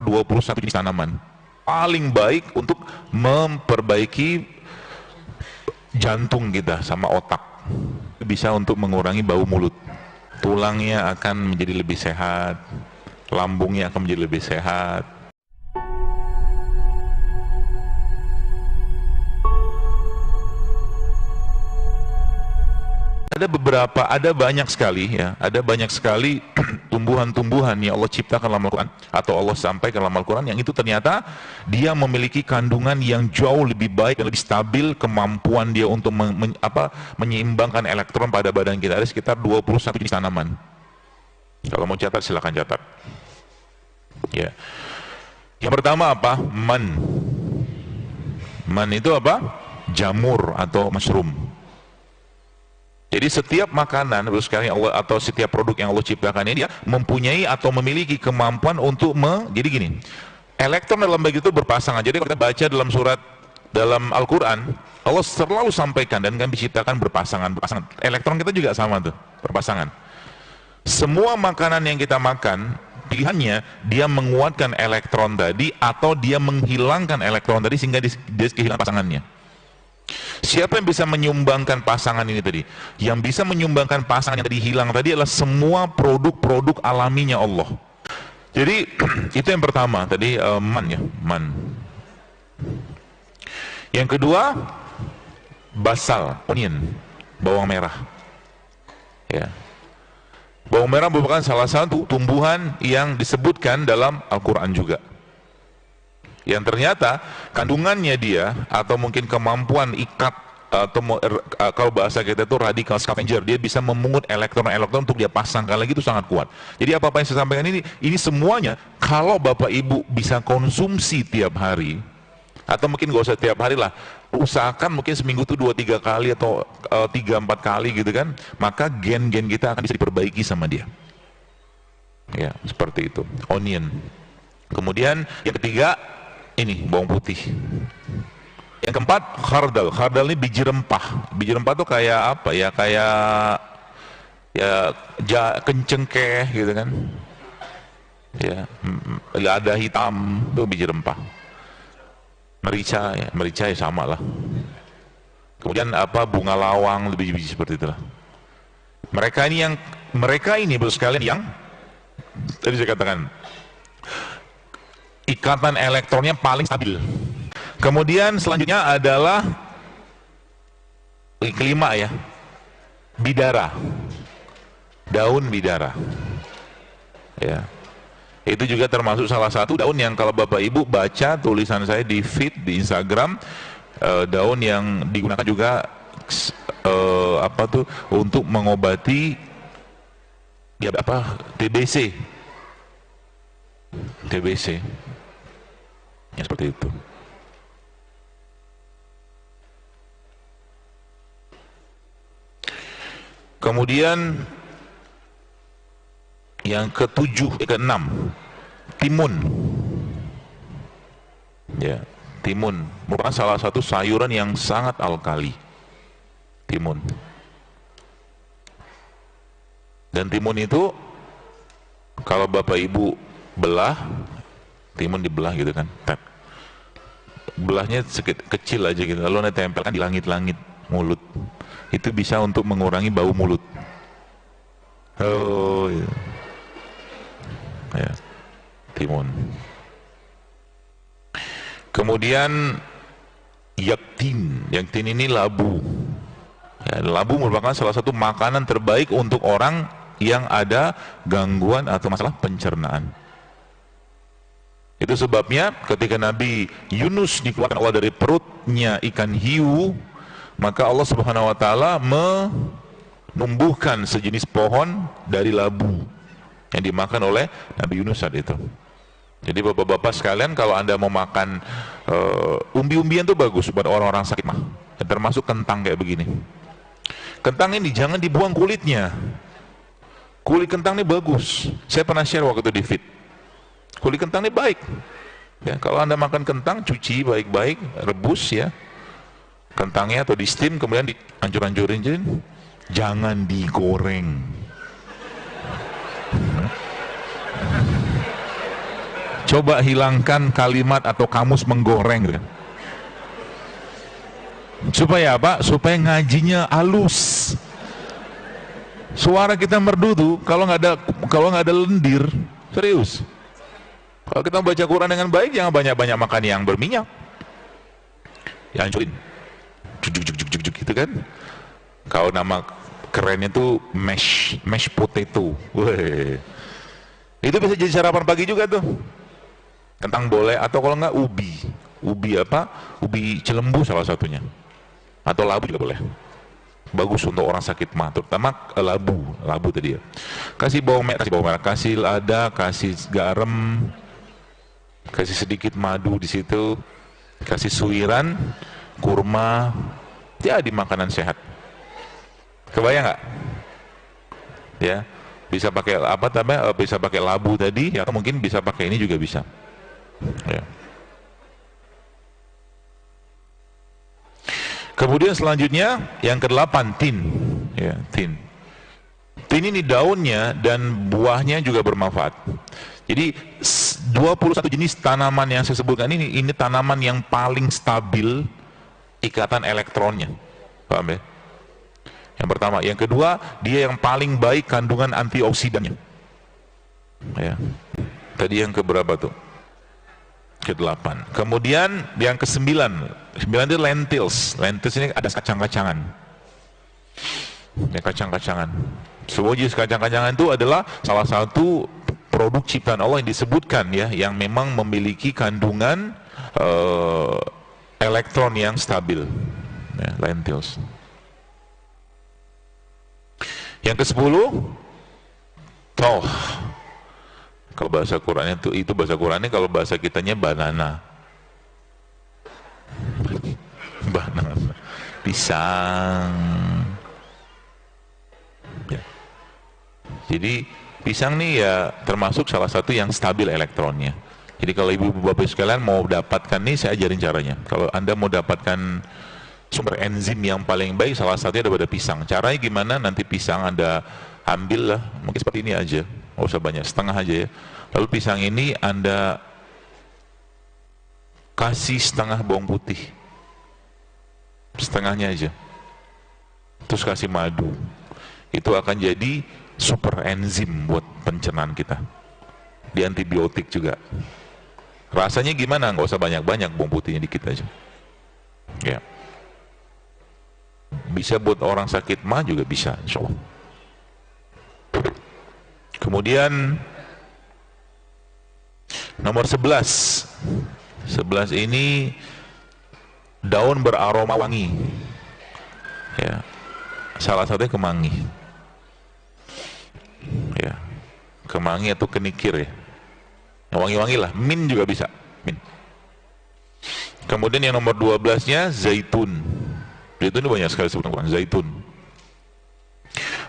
21 jenis tanaman paling baik untuk memperbaiki jantung kita sama otak. Bisa untuk mengurangi bau mulut. Tulangnya akan menjadi lebih sehat, lambungnya akan menjadi lebih sehat. Ada banyak sekali ya, ada banyak sekali tumbuhan-tumbuhan yang Allah ciptakan dalam Al-Quran atau Allah sampaikan dalam Al-Quran yang itu ternyata dia memiliki kandungan yang jauh lebih baik dan lebih stabil kemampuan dia untuk menyeimbangkan elektron pada badan kita. Ada sekitar 21 jenis tanaman. Kalau mau catat silakan catat. Ya. Yang pertama apa? Man. Man itu apa? Jamur atau mushroom. Jadi setiap makanan sekali Allah atau setiap produk yang Allah ciptakan ini dia mempunyai atau memiliki kemampuan untuk jadi gini. Elektron dalam begitu berpasangan. Jadi kalau kita baca dalam Al-Qur'an, Allah selalu sampaikan dan kan diciptakan berpasangan. Elektron kita juga sama tuh, berpasangan. Semua makanan yang kita makan pilihannya dia menguatkan elektron tadi atau dia menghilangkan elektron tadi sehingga dia kehilangan pasangannya. Siapa yang bisa menyumbangkan pasangan ini tadi? Yang bisa menyumbangkan pasangan yang tadi hilang tadi adalah semua produk-produk alaminya Allah. Jadi itu yang pertama tadi man ya, man. Yang kedua basal, onion, bawang merah. Ya. Bawang merah merupakan salah satu tumbuhan yang disebutkan dalam Al-Quran juga. Yang ternyata kandungannya dia atau mungkin kemampuan ikat atau kalau bahasa kita itu radical scavenger, dia bisa memungut elektron-elektron untuk dia pasangkan lagi, itu sangat kuat. Jadi apa-apa yang saya sampaikan ini semuanya kalau Bapak Ibu bisa konsumsi tiap hari atau mungkin gak usah tiap hari lah, usahakan mungkin seminggu itu 2-3 kali atau 3-4 kali gitu kan, maka gen-gen kita akan bisa diperbaiki sama dia. Ya, seperti itu. Onion. Kemudian yang ketiga ini bawang putih. Yang keempat khardal. Khardal ini biji rempah. Biji rempah tuh kayak apa ya? Kayak kencengkeh gitu kan. Ya, lada hitam itu biji rempah. Merica ya sama lah. Kemudian apa? Bunga lawang, biji-biji seperti itulah. Mereka ini Bapak sekalian yang tadi saya katakan ikatan elektronnya paling stabil. Kemudian selanjutnya adalah kelima ya, bidara, daun bidara. Ya, itu juga termasuk salah satu daun yang kalau Bapak Ibu baca tulisan saya di feed di Instagram, daun yang digunakan juga untuk mengobati ya TBC. Ya, seperti itu. Kemudian yang keenam, timun. Ya, timun merupakan salah satu sayuran yang sangat alkali. Timun. Dan timun itu kalau Bapak Ibu belah, timun dibelah gitu kan, belahnya kecil aja gitu, lalu nanti tempelkan di langit-langit mulut, itu bisa untuk mengurangi bau mulut. Oh iya. Ya, timun. Kemudian yaktin ini labu. Ya, labu merupakan salah satu makanan terbaik untuk orang yang ada gangguan atau masalah pencernaan. Itu sebabnya ketika Nabi Yunus dikeluarkan Allah dari perutnya ikan hiu, maka Allah Subhanahu wa taala menumbuhkan sejenis pohon dari labu yang dimakan oleh Nabi Yunus saat itu. Jadi bapak-bapak sekalian, kalau Anda mau makan umbi-umbian itu bagus buat orang-orang sakit mah. Termasuk kentang kayak begini. Kentang ini jangan dibuang kulitnya. Kulit kentang ini bagus. Saya pernah share waktu itu di feed. Kulit kentang ini baik. Ya, kalau Anda makan kentang, cuci baik-baik, rebus ya kentangnya atau di steam, kemudian dihancur-hancurin, jangan digoreng. Coba hilangkan kalimat atau kamus menggoreng gitu. Supaya apa? Supaya ngajinya halus. Suara kita merdu tuh kalau nggak ada lendir, serius. Kalau kita baca Quran dengan baik, jangan banyak-banyak makan yang berminyak. Ya hancurin. Juk gitu kan. Kalau nama kerennya tuh mashed potato. Weh. Itu bisa jadi sarapan pagi juga tuh. Kentang boleh, atau kalau nggak ubi. Ubi apa? Ubi Cilembu salah satunya. Atau labu juga boleh. Bagus untuk orang sakit mah, terutama labu tadi ya. Kasih bawang merah, kasih lada, kasih garam, kasih sedikit madu di situ, kasih suiran, kurma, jadi makanan sehat. Kebayang nggak? Ya, bisa pakai apa namanya? Bisa pakai labu tadi, atau mungkin bisa pakai ini juga bisa. Ya. Kemudian selanjutnya yang ke-8 tin. Ya, tin. Tin ini daunnya dan buahnya juga bermanfaat. Jadi 21 jenis tanaman yang saya sebutkan ini tanaman yang paling stabil ikatan elektronnya. Paham ya? Yang pertama, yang kedua, dia yang paling baik kandungan antioksidannya. Ya. Tadi yang keberapa tuh? Ke-8. Kemudian yang ke-9. 9 itu lentils. Lentils ini ada kacang-kacangan. Ya, kacang-kacangan. Semua jenis kacang-kacangan itu adalah salah satu produk ciptaan Allah yang disebutkan ya, yang memang memiliki kandungan elektron yang stabil. Ya, lentils. Yang ke-10 toh. Kalau bahasa Qurannya itu bahasa Qurannya, kalau bahasa kitanya banana. Banana. Pisang. Ya. Jadi pisang nih ya termasuk salah satu yang stabil elektronnya. Jadi kalau ibu-ibu bapak sekalian mau dapatkan nih, saya ajarin caranya. Kalau Anda mau dapatkan sumber enzim yang paling baik, salah satunya daripada pisang. Caranya gimana? Nanti pisang Anda ambil lah, mungkin seperti ini aja, nggak usah banyak, setengah aja ya. Lalu pisang ini Anda kasih setengah bawang putih, setengahnya aja, terus kasih madu. Itu akan jadi super enzim buat pencernaan kita. Di antibiotik juga. Rasanya gimana? Nggak usah banyak-banyak, bawang putihnya dikit aja. Ya. Bisa buat orang sakit mah juga bisa, insya Allah. Kemudian nomor 11. 11 ini daun beraroma wangi. Ya. Salah satunya kemangi. Ya. Kemangi atau kenikir ya. Wangi-wangi lah, mint juga bisa, mint. Kemudian yang nomor 12-nya zaitun. Zaitun ini banyak sekali sebutan zaitun.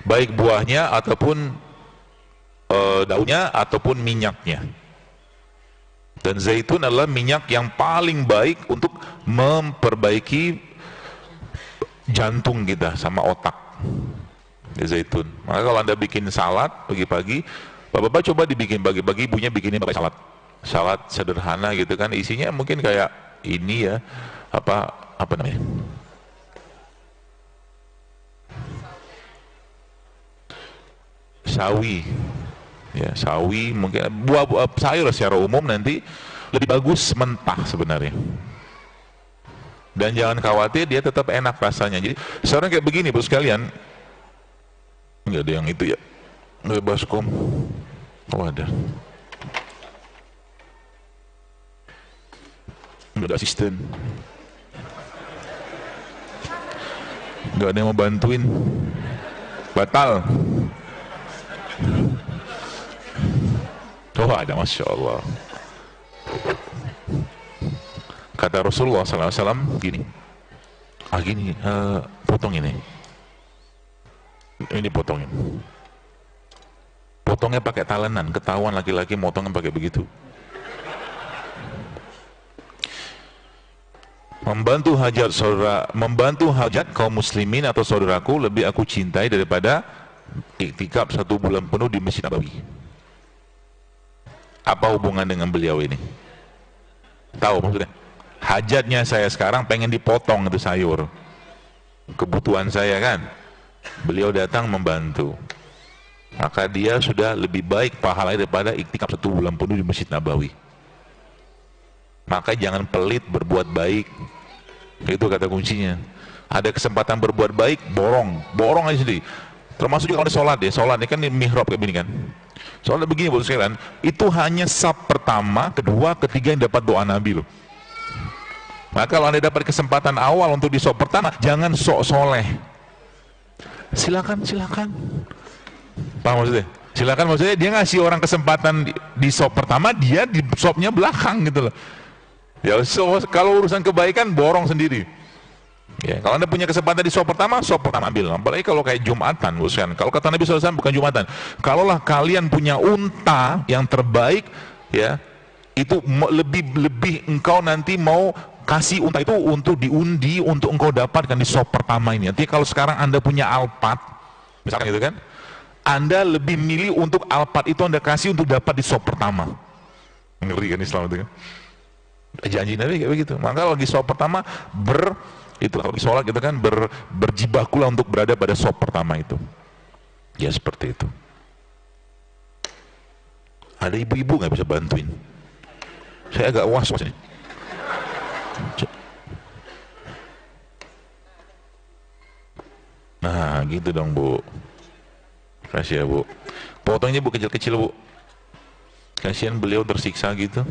Baik buahnya ataupun daunnya ataupun minyaknya. Dan zaitun adalah minyak yang paling baik untuk memperbaiki jantung kita sama otak. Ya, zaitun. Maka kalau Anda bikin salad pagi-pagi, Bapak-bapak coba dibikin pagi-pagi, ibunya bikinin Bapak salad. Salad sederhana gitu kan, isinya mungkin kayak ini ya, apa namanya? Sawi. Ya, sawi, mungkin buah sayur secara umum nanti lebih bagus mentah sebenarnya. Dan jangan khawatir, dia tetap enak rasanya. Jadi sekarang kayak begini bos sekalian, nggak ada yang itu ya, nggak baskom. Oh ada, nggak ada asisten, nggak ada yang mau bantuin, batal. Oh ada, Masya Allah. Kata Rasulullah SAW gini, potong ini potongin, potongnya pakai talenan, ketahuan laki-laki motongnya pakai begitu. Membantu hajat kaum muslimin atau saudaraku lebih aku cintai daripada iktikaf 1 bulan penuh di Masjid Nabawi. Apa hubungan dengan beliau ini? Tahu maksudnya? Hajatnya saya sekarang pengen dipotong itu sayur. Kebutuhan saya kan. Beliau datang membantu. Maka dia sudah lebih baik pahalanya daripada iktikaf 1 bulan penuh di Masjid Nabawi. Maka jangan pelit berbuat baik. Itu kata kuncinya. Ada kesempatan berbuat baik, borong aja sendiri. Termasuk juga kalau sholat ya, sholat ini kan mihrab kayak gini kan. Sholat begini buat sekalian, itu hanya saf pertama, kedua, ketiga yang dapat doa Nabi loh. Maka kalau Anda dapat kesempatan awal untuk di saf pertama, jangan sok soleh. Silakan. Paham maksudnya? Silakan maksudnya dia ngasih orang kesempatan di saf pertama, dia di safnya belakang gitu loh. Ya, kalau urusan kebaikan borong sendiri. Ya, kalau Anda punya kesempatan di sop pertama ambil. Apalagi kalau kayak Jumatan, bukan. Kalau kata Nabi SAW bukan Jumatan. Kalaulah kalian punya unta yang terbaik, ya, itu lebih engkau nanti mau kasih unta itu untuk diundi untuk engkau dapatkan di sop pertama ini. Nanti kalau sekarang Anda punya Alphard, misalkan gitu kan, Anda lebih milih untuk Alphard itu Anda kasih untuk dapat di sop pertama. Ngeri kan Islam itu kan? Janji Nabi kayak begitu. Maka kalau di sop pertama itulah kalau sholat kita kan berjibakulah untuk berada pada sop pertama itu. Ya seperti itu. Ada ibu-ibu nggak bisa bantuin? Saya agak was-was ini. Nah gitu dong Bu. Kasih ya Bu. Potongnya Bu kecil-kecil Bu. Kasihan beliau tersiksa gitu.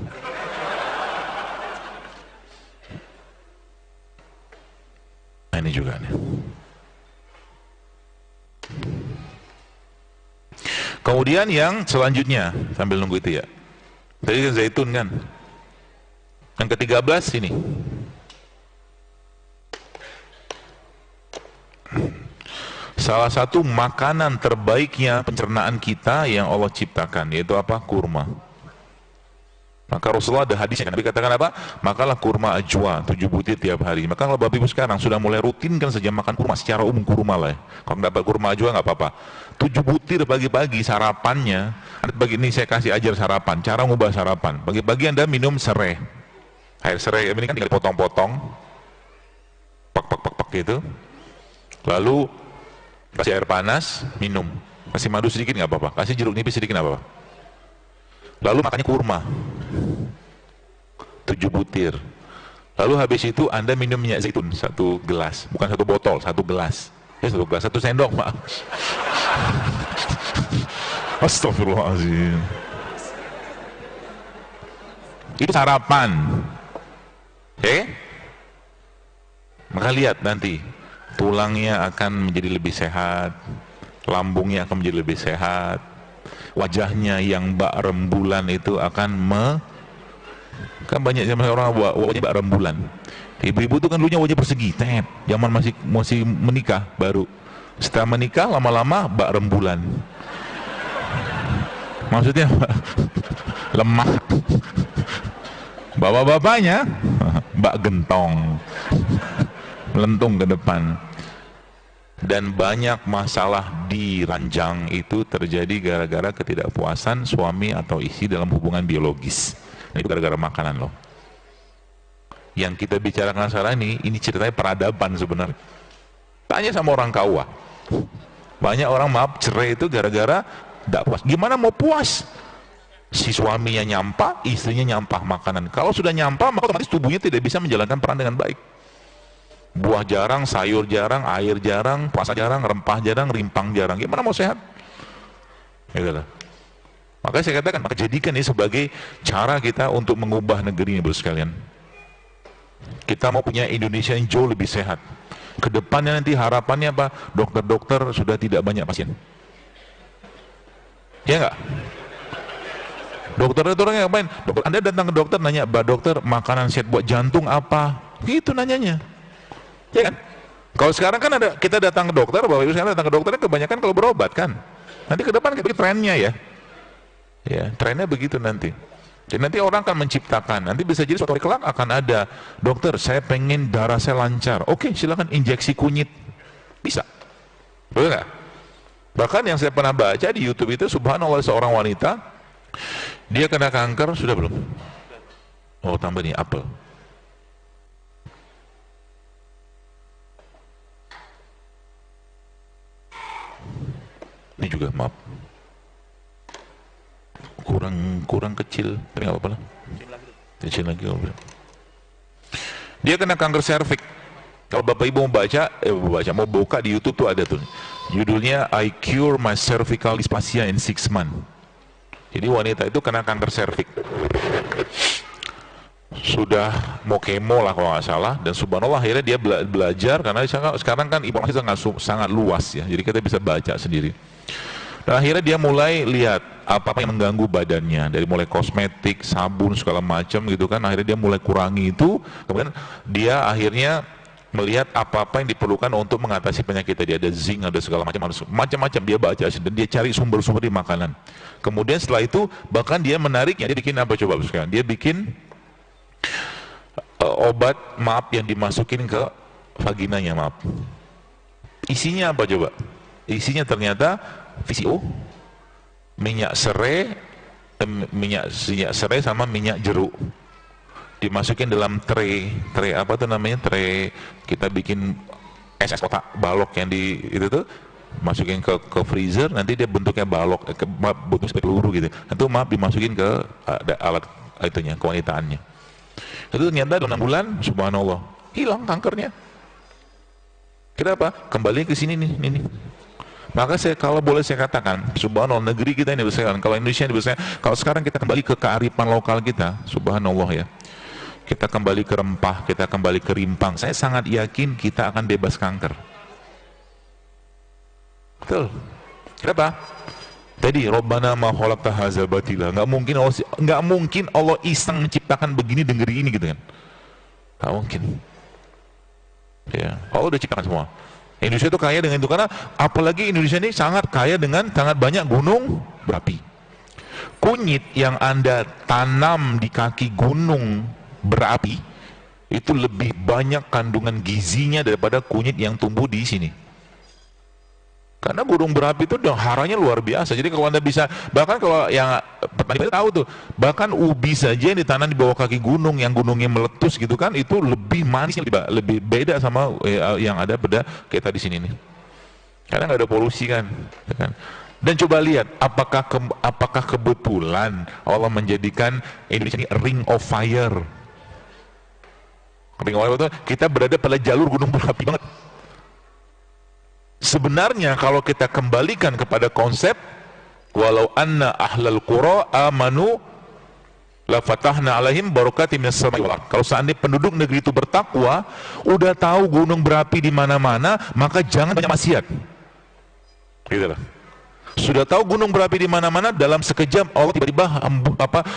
Nah, ini juga nih. Kemudian yang selanjutnya sambil nunggu itu ya. Tadi kan zaitun kan. Yang ke-13 ini. Salah satu makanan terbaiknya pencernaan kita yang Allah ciptakan yaitu apa? Kurma. Maka Rasulullah ada hadisnya kan, Nabi katakan apa? Makalah kurma ajwa 7 butir tiap hari. Maka kalau Bapak Ibu sekarang sudah mulai rutinkan saja makan kurma, secara umum kurma lah ya. Kalau dapat kurma ajwa nggak apa-apa. 7 butir pagi-pagi sarapannya. Bagi ini saya kasih ajar sarapan, cara ngubah sarapan. Pagi-pagi Anda minum serai. Air serai ini kan tinggal potong-potong. Pak gitu. Lalu kasih air panas, minum. Kasih madu sedikit nggak apa-apa. Kasih jeruk nipis sedikit nggak apa-apa. Lalu makannya kurma 7 butir. Lalu habis itu Anda minum minyak zaitun 1 gelas, bukan 1 botol, 1 gelas. Ya 1 gelas, 1 sendok maaf. Astagfirullahaladzim. Itu sarapan. Maka lihat nanti tulangnya akan menjadi lebih sehat, lambungnya akan menjadi lebih sehat, wajahnya yang bak rembulan itu akan kan banyak orang wajah bak rembulan. Ibu-ibu itu kan dulunya wajah persegi, zaman masih menikah baru. Setelah menikah lama-lama bak rembulan. Maksudnya lemah. Bapak-bapaknya bak gentong, melentung ke depan. Dan banyak masalah di ranjang itu terjadi gara-gara ketidakpuasan suami atau istri dalam hubungan biologis. Itu gara-gara makanan loh. Yang kita bicarakan sekarang ini ceritanya peradaban sebenarnya. Tanya sama orang Kawa. Banyak orang cerai itu gara-gara tidak puas. Gimana mau puas? Si suaminya nyampah, istrinya nyampah makanan. Kalau sudah nyampah, maka otomatis tubuhnya tidak bisa menjalankan peran dengan baik. Buah jarang, sayur jarang, air jarang, puasa jarang, rempah jarang, rimpang jarang. Gimana mau sehat? Gitu. Makanya saya katakan, maka jadikan ini sebagai cara kita untuk mengubah negeri ini, bro sekalian. Kita mau punya Indonesia yang jauh lebih sehat. Kedepannya nanti harapannya apa? Dokter-dokter sudah tidak banyak pasien. Ya enggak? Dokter-dokternya ngapain? Dokter, Anda datang ke dokter nanya, "Mbak dokter, makanan sehat buat jantung apa?" Gitu nanyanya. Ya kan? Kalau sekarang kan kita datang ke dokter, Bapak Ibu sekarang datang ke dokter kebanyakan kalau berobat kan. Nanti ke depan kayak trennya ya. Ya, trennya begitu nanti. Jadi nanti orang akan menciptakan, nanti bisa jadi suatu hari kelak akan ada, "Dokter, saya pengen darah saya lancar." Oke, silakan injeksi kunyit. Bisa. Betul nggak? Bahkan yang saya pernah baca di YouTube itu, subhanallah, seorang wanita Dia kena kanker sudah belum? Oh, tambah nih apel. Ini juga maaf. Kurang kecil, tapi nggak apa-apa lah. Kecil lagi. Dia kena kanker serviks. Kalau Bapak Ibu mau buka di YouTube tuh ada tuh. Judulnya I Cure My Cervical Dysplasia in 6 Months. Jadi wanita itu kena kanker serviks. Sudah mau kemo lah kalau nggak salah, dan subhanallah akhirnya dia belajar karena sekarang kan informasi sangat luas ya. Jadi kita bisa baca sendiri. Dan akhirnya dia mulai lihat apa yang mengganggu badannya, dari mulai kosmetik, sabun segala macam gitu kan. Akhirnya dia mulai kurangi itu. Kemudian dia akhirnya melihat apa-apa yang diperlukan untuk mengatasi penyakit tadi. Ada zinc, ada segala macam dia baca dan dia cari sumber-sumber di makanan. Kemudian setelah itu bahkan dia menariknya, dia bikin apa coba sekarang? Dia bikin obat yang dimasukin ke vaginanya, isinya apa coba? Isinya ternyata VCO, minyak serai sama minyak jeruk, dimasukin dalam tray apa tuh namanya, tray kita bikin es kotak balok yang di itu tuh, masukin ke freezer, nanti dia bentuknya balok, bentuk seperti peluru gitu. Itu dimasukin ke alat itunya, kewanitaannya. Itu ternyata dalam 6 bulan, subhanallah, hilang kankernya. Kenapa? Kembali ke sini nih. Maka kalau boleh saya katakan, subhanallah, negeri kita ini besar. Kalau Indonesia ini besar, kalau sekarang kita kembali ke kearifan lokal kita, subhanallah ya. Kita kembali ke rempah, kita kembali ke rimpang. Saya sangat yakin kita akan bebas kanker. Betul. Kenapa? Tadi Rabbana ma khalaqta hadzal batila. Nggak mungkin Allah iseng menciptakan begini dan negeri ini gitu kan. Nggak mungkin. Ya, Allah udah ciptakan semua. Indonesia itu kaya dengan itu, karena apalagi Indonesia ini sangat kaya dengan sangat banyak gunung berapi. Kunyit yang Anda tanam di kaki gunung berapi itu lebih banyak kandungan gizinya daripada kunyit yang tumbuh di sini. Karena gunung berapi itu haranya luar biasa. Jadi kalau Anda bisa, bahkan kalau yang petani tahu tuh, bahkan ubi saja yang ditanam di bawah kaki gunung, yang gunungnya meletus gitu kan, itu lebih manisnya, lebih beda sama yang ada pada kita di sini nih. Karena nggak ada polusi kan. Dan coba lihat, apakah kebetulan Allah menjadikan Indonesia ini ring of fire? Ring of fire itu kita berada pada jalur gunung berapi banget. Sebenarnya kalau kita kembalikan kepada konsep walau anna ahlal qura amanu la fatahna alaihim barakatim minas samai wal ardh. Kalau seandainya penduduk negeri itu bertakwa, udah tahu gunung berapi di mana-mana, maka jangan banyak maksiat. Gitu lah. Sudah tahu gunung berapi di mana-mana, dalam sekejap Allah tiba-tiba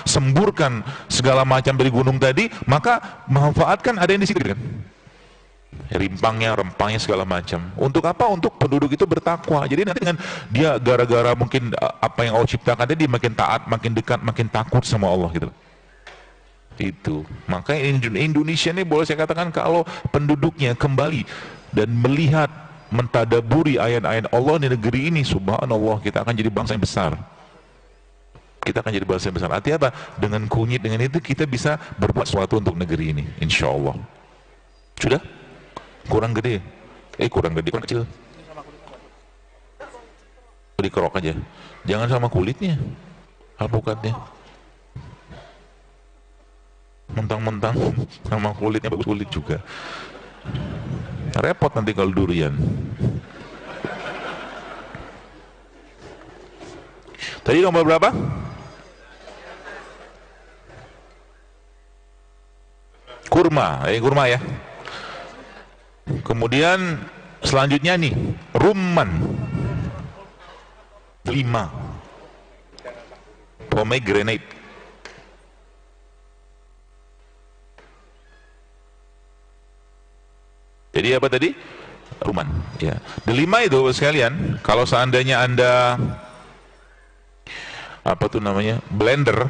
semburkan segala macam dari gunung tadi, maka manfaatkan ada yang di situ kan. Rimpangnya, rempahnya segala macam. Untuk apa? Untuk penduduk itu bertakwa. Jadi nanti dengan dia gara-gara mungkin apa yang Allah ciptakan, dia makin taat, makin dekat, makin takut sama Allah gitu. Itu. Makanya Indonesia ini boleh saya katakan, kalau penduduknya kembali dan melihat, mentadaburi ayat-ayat Allah di negeri ini, subhanallah, kita akan jadi bangsa yang besar. Kita akan jadi bangsa yang besar. Artinya apa? Dengan kunyit, dengan itu kita bisa berbuat sesuatu untuk negeri ini, insya Allah. Sudah? Kurang gede, kurang kecil. Dikerok aja, jangan sama kulitnya, alpukatnya. Mentang-mentang sama kulitnya bagus, kulit juga. Repot nanti kalau durian. Tadi nomor berapa? Kurma, kurma ya. Kemudian selanjutnya nih, rumman 5, pomegranate. Jadi apa tadi? Rumman. Ya. The 5 itu sekalian, kalau seandainya Anda blender,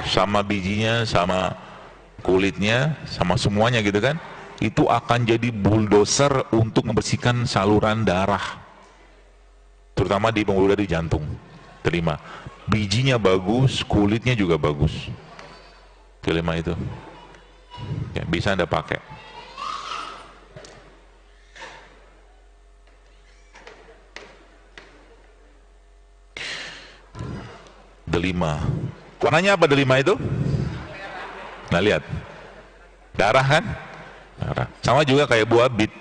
sama bijinya, sama kulitnya, sama semuanya gitu kan, itu akan jadi bulldozer untuk membersihkan saluran darah, terutama di pembuluh darah di jantung. Delima. Bijinya bagus, kulitnya juga bagus. Delima itu. Ya, bisa Anda pakai. Delima. Warnanya apa delima itu? Nah, lihat. Darah kan? Darah. Sama juga kayak buah bit.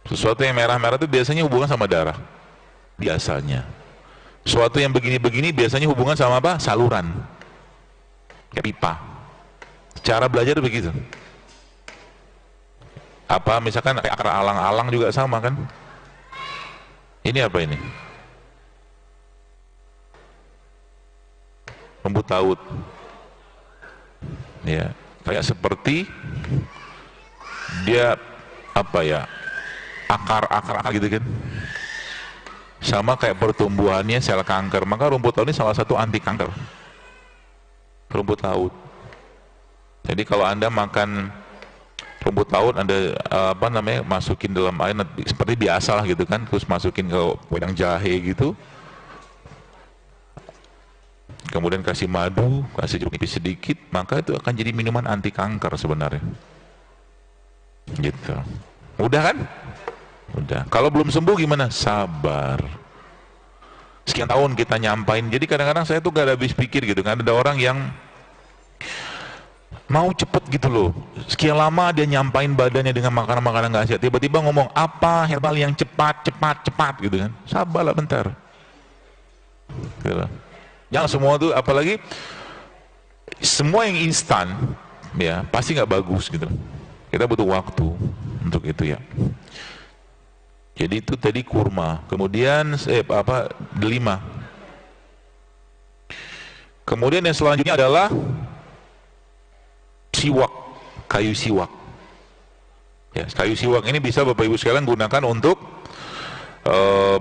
Sesuatu yang merah-merah itu biasanya hubungan sama darah. Biasanya. Sesuatu yang begini-begini biasanya hubungan sama apa? Saluran. Kayak pipa. Cara belajar begitu. Apa misalkan kayak akar alang-alang juga sama kan? Ini apa ini? Rumput laut. Ya, kayak seperti dia apa ya? Akar gitu kan? Sama kayak pertumbuhannya sel kanker. Maka rumput laut ini salah satu anti kanker. Rumput laut. Jadi kalau Anda makan rumput laut, Anda apa namanya, masukin dalam air seperti biasa lah gitu kan, terus masukin ke wedang jahe gitu, kemudian kasih madu, kasih jeruk nipis sedikit, maka itu akan jadi minuman anti kanker sebenarnya. Gitu. Udah kan? Udah. Kalau belum sembuh gimana? Sabar. Sekian tahun kita nyampain. Jadi kadang-kadang saya tuh gak ada habis pikir gitu kan. Ada orang yang mau cepet gitu loh. Sekian lama dia nyampain badannya dengan makanan-makanan gak sehat. Tiba-tiba ngomong apa herbal yang cepat gitu kan. Sabarlah bentar. Gitu. Jangan semua tuh, apalagi semua yang instan ya pasti nggak bagus gitu. Kita butuh waktu untuk itu ya. Jadi itu tadi kurma, kemudian delima. Kemudian yang selanjutnya adalah siwak, kayu siwak. Ya, kayu siwak ini bisa Bapak Ibu sekalian gunakan untuk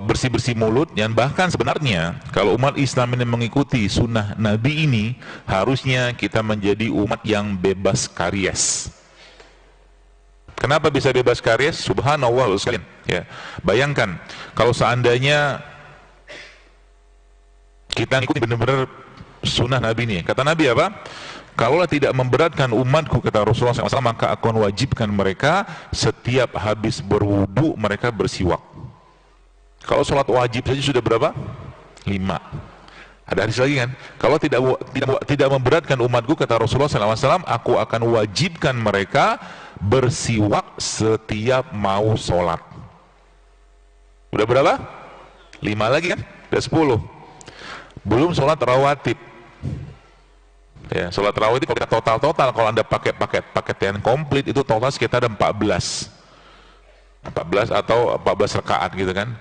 bersih-bersih mulut. Dan bahkan sebenarnya kalau umat Islam ini mengikuti sunnah Nabi ini, harusnya kita menjadi umat yang bebas karies. Kenapa bisa bebas karies? Subhanallah sekalian. Ya, bayangkan kalau seandainya kita ikuti benar-benar sunnah Nabi ini. Kata Nabi apa? Kalaulah tidak memberatkan umatku, kata Rasulullah SAW, maka aku akan wajibkan mereka setiap habis berwudu mereka bersiwak. Kalau sholat wajib saja sudah berapa? 5. Ada hadis lagi kan? Kalau tidak memberatkan umatku, kata Rasulullah SAW, aku akan wajibkan mereka bersiwak setiap mau sholat. Udah berapa? 5 lagi kan? Udah 10. Belum sholat rawatib. Ya, sholat rawatib kalau kita total, kalau Anda pakai paket yang komplit itu total sekitar ada 14 atau 14 rakaat gitu kan.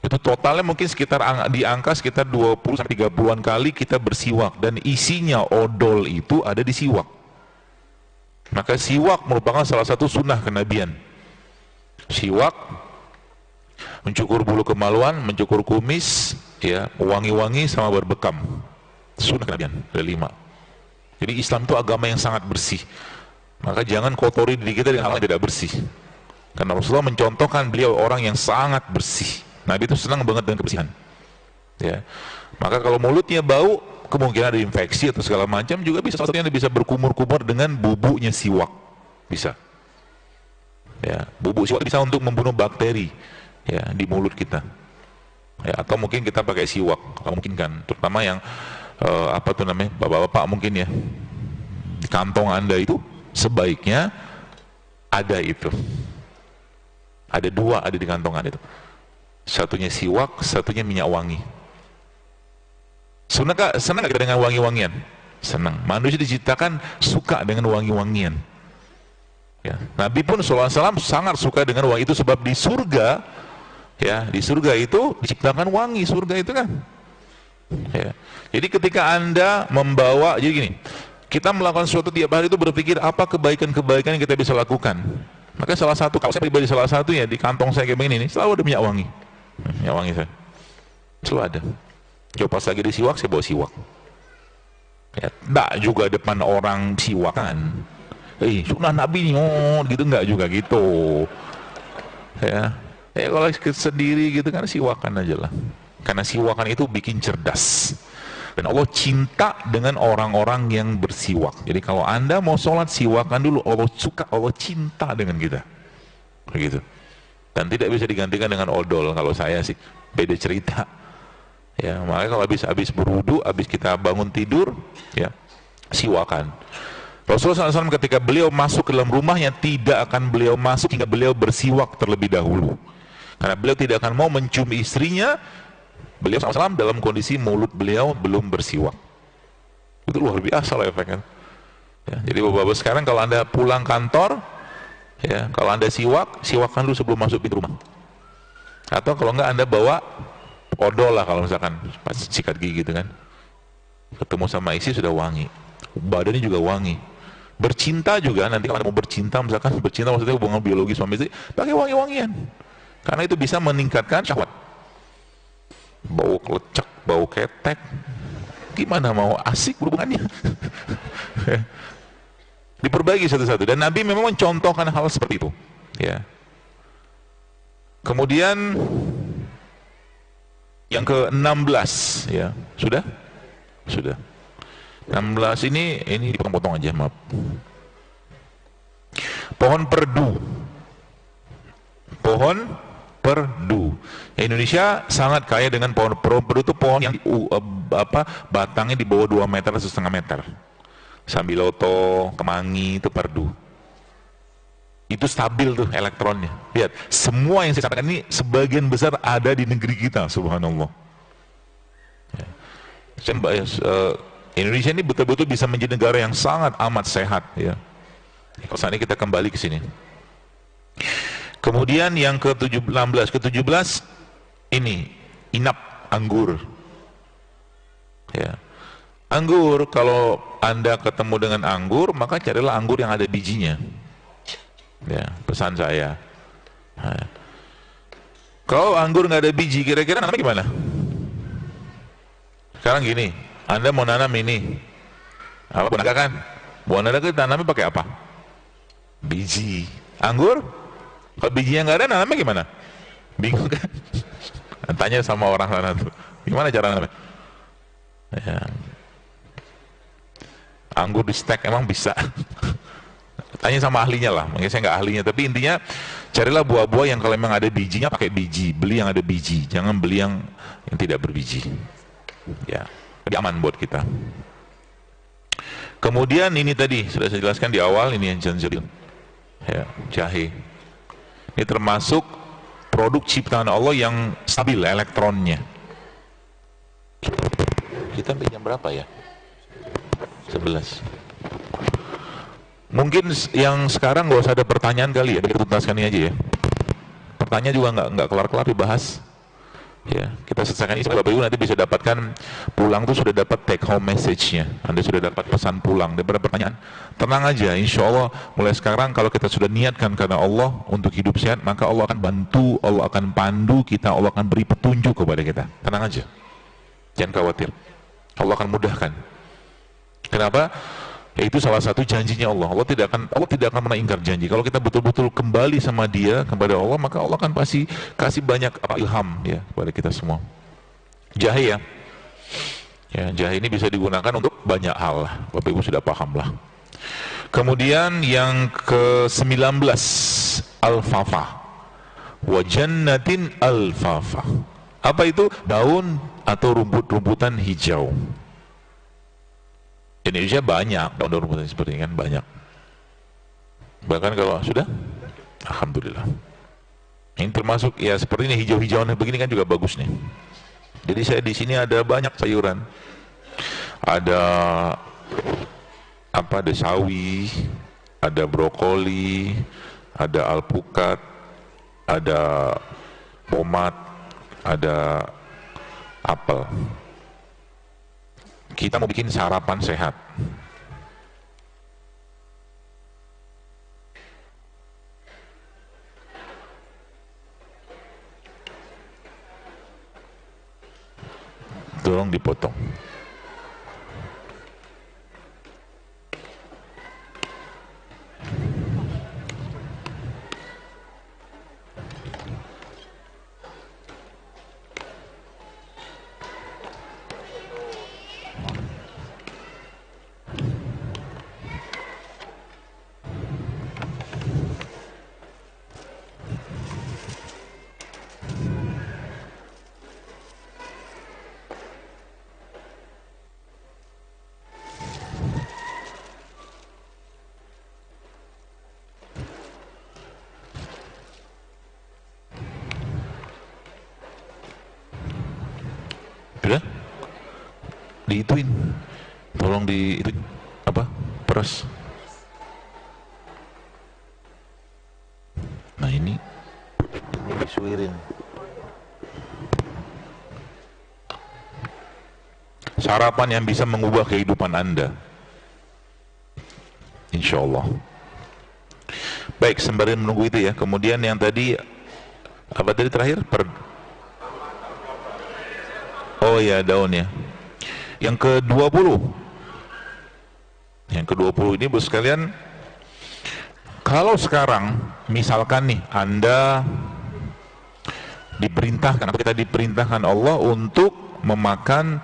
Itu totalnya mungkin sekitar di angka sekitar 20-30an kali kita bersiwak, dan isinya odol itu ada di siwak. Maka siwak merupakan salah satu sunnah kenabian. Siwak, mencukur bulu kemaluan, mencukur kumis, ya, wangi-wangi sama berbekam. Sunnah kenabian, ada 5. Jadi Islam itu agama yang sangat bersih. Maka jangan kotori diri kita dengan hal yang tidak bersih. Karena Rasulullah mencontohkan beliau orang yang sangat bersih. Nabi itu senang banget dengan kebersihan. Ya. Maka kalau mulutnya bau, kemungkinan ada infeksi atau segala macam, juga bisa satunya bisa berkumur-kumur dengan bubuknya siwak. Bisa. Ya, bubuk siwak bisa untuk membunuh bakteri ya di mulut kita. Ya, atau mungkin kita pakai siwak, kalau mungkin kan, terutama yang apa tuh namanya, bapak-bapak mungkin ya, di kantong Anda itu sebaiknya ada itu. Ada 2 ada di kantong Anda itu. Satunya siwak, satunya minyak wangi. Senang gak kita dengan wangi-wangian? Senang. Manusia diciptakan suka dengan wangi-wangian. Ya. Nabi pun SAW sangat suka dengan wangi itu, sebab di surga, ya, di surga itu diciptakan wangi, surga itu kan. Ya. Jadi ketika Anda membawa, jadi gini, kita melakukan sesuatu tiap hari itu berpikir apa kebaikan-kebaikan yang kita bisa lakukan. Maka salah satu, kalau saya pribadi salah satunya, di kantong saya kayak begini, selalu ada minyak wangi. Minyak wangi saya selalu ada. Coba pas lagi di siwak, saya bawa siwak. Ya, enggak juga depan orang siwakan. Sunnah Nabi nih, gitu enggak juga gitu. Ya, kalau sendiri gitu kan siwakan aja lah. Karena siwakan itu bikin cerdas. Dan Allah cinta dengan orang-orang yang bersiwak. Jadi kalau Anda mau sholat, siwakan dulu. Allah suka, Allah cinta dengan kita. Begitu. Dan tidak bisa digantikan dengan odol. Kalau saya sih beda cerita. Ya, makanya kalau habis berwudu, habis kita bangun tidur, ya, siwakan. Rasulullah SAW ketika beliau masuk ke dalam rumahnya, tidak akan beliau masuk hingga beliau bersiwak terlebih dahulu. Karena beliau tidak akan mau mencium istrinya, beliau SAW dalam kondisi mulut beliau belum bersiwak. Itu luar biasa lah efeknya. Ya, jadi bapak-bapak sekarang kalau Anda pulang kantor, ya, kalau Anda siwakan dulu sebelum masuk pintu rumah. Atau kalau enggak Anda bawa odol lah, kalau misalkan pas sikat gigi gitu kan. Ketemu sama istri sudah wangi. Badannya juga wangi. Bercinta juga, nanti kalau Anda mau bercinta, misalkan bercinta maksudnya hubungan biologis suami istri, pakai wangi-wangian. Karena itu bisa meningkatkan syahwat. Bau kelecek, bau ketek, gimana mau asik hubungannya? Diperbaiki satu-satu. Dan Nabi memang mencontohkan hal seperti itu. Ya. Kemudian yang ke-16, ya, sudah? Sudah. 16 ini dipotong-potong aja, maaf. Pohon perdu. Pohon perdu. Indonesia sangat kaya dengan pohon perdu. Itu pohon yang batangnya di bawah 2 meter atau 1,5 meter. Sambiloto, kemangi, itu perdu. Itu stabil tuh elektronnya. Lihat, semua yang saya sampaikan ini sebagian besar ada di negeri kita, subhanallah. Ya. Indonesia ini betul-betul bisa menjadi negara yang sangat amat sehat, ya. Kalau saat ini kita kembali ke sini. Kemudian yang ke-17 ini inap anggur. Ya. Anggur, kalau Anda ketemu dengan anggur, maka carilah anggur yang ada bijinya. Ya, pesan saya. Nah. Kalau anggur nggak ada biji, kira-kira namanya gimana? Sekarang gini, Anda mau nanam ini, apa buah kan? Buah naga kita tanamnya pakai apa? Biji. Anggur? Kalau bijinya nggak ada, nanamnya gimana? Bingung kan? Tanya sama orang sana tuh, gimana cara nanamnya? Ya. Anggur di stek emang bisa. Tanya sama ahlinya lah, mungkin saya nggak ahlinya, tapi intinya carilah buah-buah yang kalau memang ada bijinya pakai biji, beli yang ada biji, jangan beli yang tidak berbiji. Ya, lebih aman buat kita. Kemudian ini tadi sudah saya jelaskan di awal, ini yang zanjabil, ya, jahe. Ini termasuk produk ciptaan Allah yang stabil elektronnya. Kita sampai jam berapa ya? 11. Mungkin yang sekarang nggak usah ada pertanyaan kali ya, kita tuntaskan ini aja ya. Pertanyaan juga nggak kelar-kelar dibahas. Ya, kita selesaikan ini. Bapak Ibu nanti bisa dapatkan pulang tuh sudah dapat take home message-nya. Anda sudah dapat pesan pulang. Daripada pertanyaan, tenang aja. Insya Allah mulai sekarang kalau kita sudah niatkan karena Allah untuk hidup sehat, maka Allah akan bantu, Allah akan pandu kita, Allah akan beri petunjuk kepada kita. Tenang aja, jangan khawatir. Allah akan mudahkan. Kenapa? Itu salah satu janjinya Allah. Allah tidak akan pernah ingkar janji. Kalau kita betul-betul kembali sama Dia, kepada Allah, maka Allah akan pasti kasih banyak ilham ya kepada kita semua. Jahe ya. Ya, jahe ini bisa digunakan untuk banyak hal lah. Bapak Ibu sudah paham lah. Kemudian yang ke-19, alfafah. Wa jannatin alfafah. Apa itu? Daun atau rumput-rumputan hijau. Di Indonesia banyak daun-daun rumputan seperti ini kan, banyak. Bahkan kalau sudah, alhamdulillah. Ini termasuk ya seperti ini, hijau-hijauan begini kan juga bagus nih. Jadi saya di sini ada banyak sayuran. Ada apa? Ada sawi, ada brokoli, ada alpukat, ada tomat, ada apel. Kita mau bikin sarapan sehat. Tolong dipotong. diituin, tolong di itu apa, peras. Nah ini disuirin. Sarapan yang bisa mengubah kehidupan Anda, insya Allah. Baik, sembari menunggu itu ya. Kemudian yang tadi, apa tadi terakhir? Oh ya, daun ya. Yang ke-20. Yang ke-20 ini bos sekalian, kalau sekarang misalkan nih Anda diperintahkan, atau kita diperintahkan Allah untuk memakan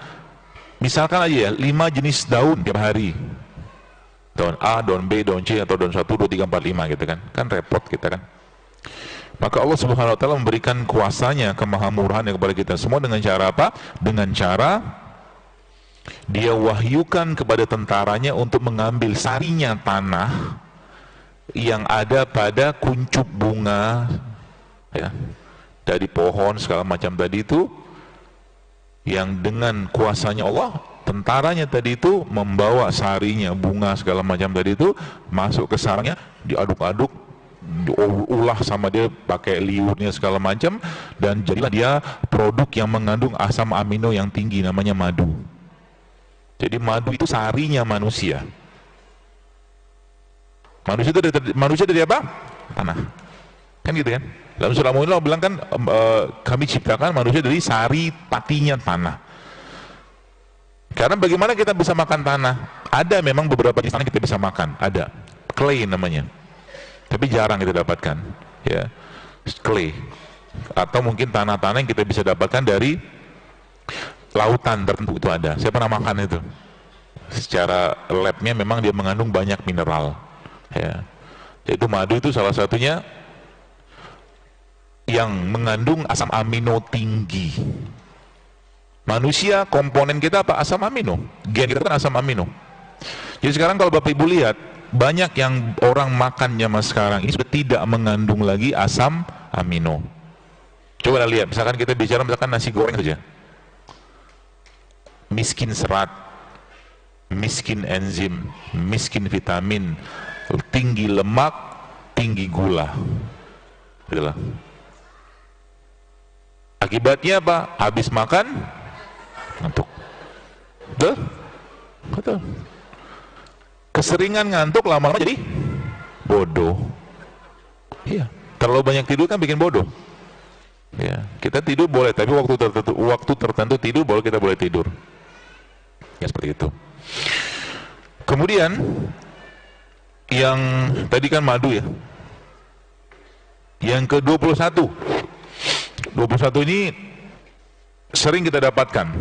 misalkan aja ya 5 jenis daun tiap hari. Daun A, daun B, daun C, atau daun 1, 2, 3, 4, 5 gitu kan. Kan repot kita kan. Maka Allah Subhanahu wa taala memberikan kuasanya, kemahamurahannya kepada kita semua dengan cara apa? Dengan cara Dia wahyukan kepada tentaranya untuk mengambil sarinya tanah yang ada pada kuncup bunga ya, dari pohon segala macam tadi itu, yang dengan kuasanya Allah, tentaranya tadi itu membawa sarinya, bunga segala macam tadi itu masuk ke sarangnya, diaduk-aduk, diolah sama dia pakai liurnya segala macam, dan jadilah dia produk yang mengandung asam amino yang tinggi, namanya madu. Jadi madu itu sarinya manusia. Manusia dari apa? Tanah. Kan gitu kan? Dalam surah Al-Mu'min Allah bilang kan, kami ciptakan manusia dari sari patinya tanah. Karena bagaimana kita bisa makan tanah? Ada memang beberapa jenis tanah kita bisa makan. Ada. Clay namanya. Tapi jarang kita dapatkan. Ya. Clay. Atau mungkin tanah-tanah yang kita bisa dapatkan dari lautan tertentu, itu ada. Saya pernah makan itu. Secara labnya memang dia mengandung banyak mineral. Ya. Yaitu madu itu salah satunya yang mengandung asam amino tinggi. Manusia, komponen kita apa? Asam amino. Gen kita kan asam amino. Jadi sekarang kalau Bapak Ibu lihat, banyak yang orang makan zaman sekarang ini sudah tidak mengandung lagi asam amino. Coba lihat, misalkan kita bicara misalkan nasi goreng saja. Miskin serat, miskin enzim, miskin vitamin, tinggi lemak, tinggi gula. Itulah. Akibatnya apa? Habis makan ngantuk. Betul? Betul. Keseringan ngantuk lama-lama jadi bodoh. Iya, terlalu banyak tidur kan bikin bodoh. Ya, kita tidur boleh, tapi waktu tertentu tidur boleh, kita boleh tidur. Ya seperti itu. Kemudian yang tadi kan madu ya. Yang ke-21. 21 ini sering kita dapatkan.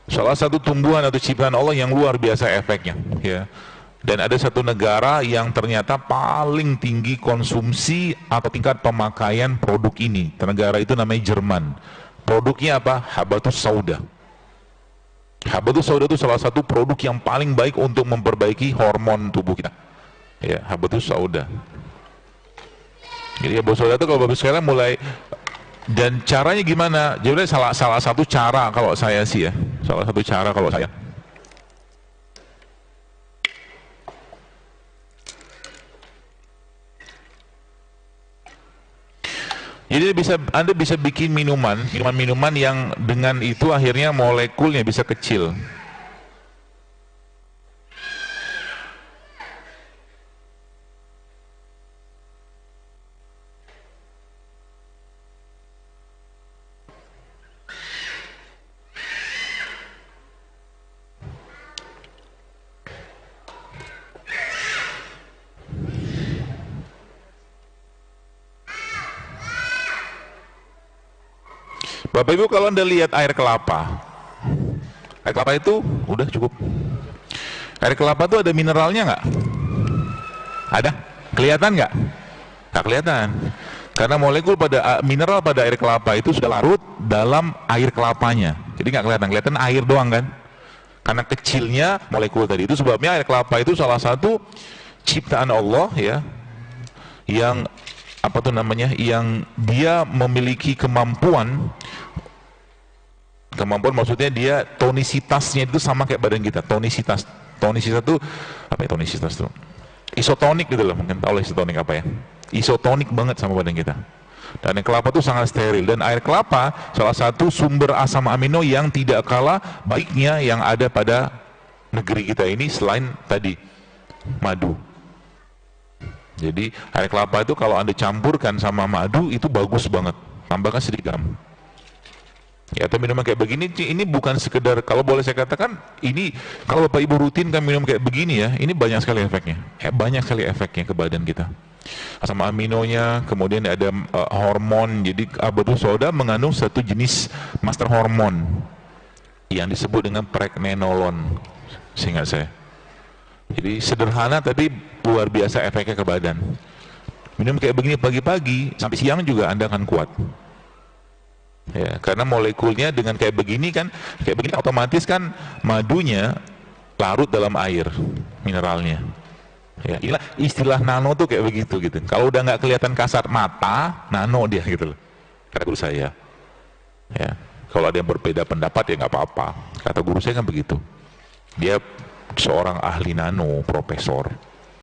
Salah satu tumbuhan atau ciptaan Allah yang luar biasa efeknya, ya. Dan ada satu negara yang ternyata paling tinggi konsumsi atau tingkat pemakaian produk ini. Negara itu namanya Jerman. Produknya apa? Habatus sauda. Habatus sauda itu salah satu produk yang paling baik untuk memperbaiki hormon tubuh kita. Ya, habatus sauda. Jadi habatus sauda itu kalau bagus sekalian mulai. Dan caranya gimana? Jadi salah satu cara kalau saya sih ya, salah satu cara kalau saya. Jadi Anda bisa bikin minuman yang dengan itu akhirnya molekulnya bisa kecil. Bapak Ibu, kalau Anda lihat air kelapa itu udah cukup. Air kelapa itu ada mineralnya nggak? Ada? Kelihatan nggak? Nggak kelihatan. Karena molekul mineral pada air kelapa itu sudah larut dalam air kelapanya. Jadi nggak kelihatan, kelihatan air doang kan? Karena kecilnya molekul tadi. Itu sebabnya air kelapa itu salah satu ciptaan Allah ya, yang apa tuh namanya, yang dia memiliki kemampuan Kemampuan maksudnya dia tonisitasnya itu sama kayak badan kita. Tonisitas itu apa ya tonisitas itu? Isotonik gitu loh, mungkin tahu lah isotonik apa ya. Isotonik banget sama badan kita. Dan yang kelapa itu sangat steril, dan air kelapa salah satu sumber asam amino yang tidak kalah baiknya yang ada pada negeri kita ini selain tadi madu. Jadi air kelapa itu kalau Anda campurkan sama madu itu bagus banget. Tambahkan sedikit garam. Ya, atau minuman kayak begini, ini bukan sekedar, kalau boleh saya katakan, ini kalau Bapak Ibu rutin kan minum kayak begini ya, ini banyak sekali efeknya. Banyak sekali efeknya ke badan kita. Asam aminonya, kemudian ada hormon, jadi abatu soda mengandung satu jenis master hormon yang disebut dengan pregnenolon, seingat saya. Jadi sederhana tapi luar biasa efeknya ke badan. Minum kayak begini pagi-pagi, sampai siang juga Anda akan kuat. Ya, karena molekulnya dengan kayak begini kan otomatis kan madunya larut dalam air mineralnya. Ya, istilah nano tuh kayak begitu gitu. Kalau udah nggak kelihatan kasar mata, nano dia gitu loh. Kata guru saya. Ya, kalau ada yang berbeda pendapat ya nggak apa-apa. Kata guru saya kan begitu. Dia seorang ahli nano, profesor.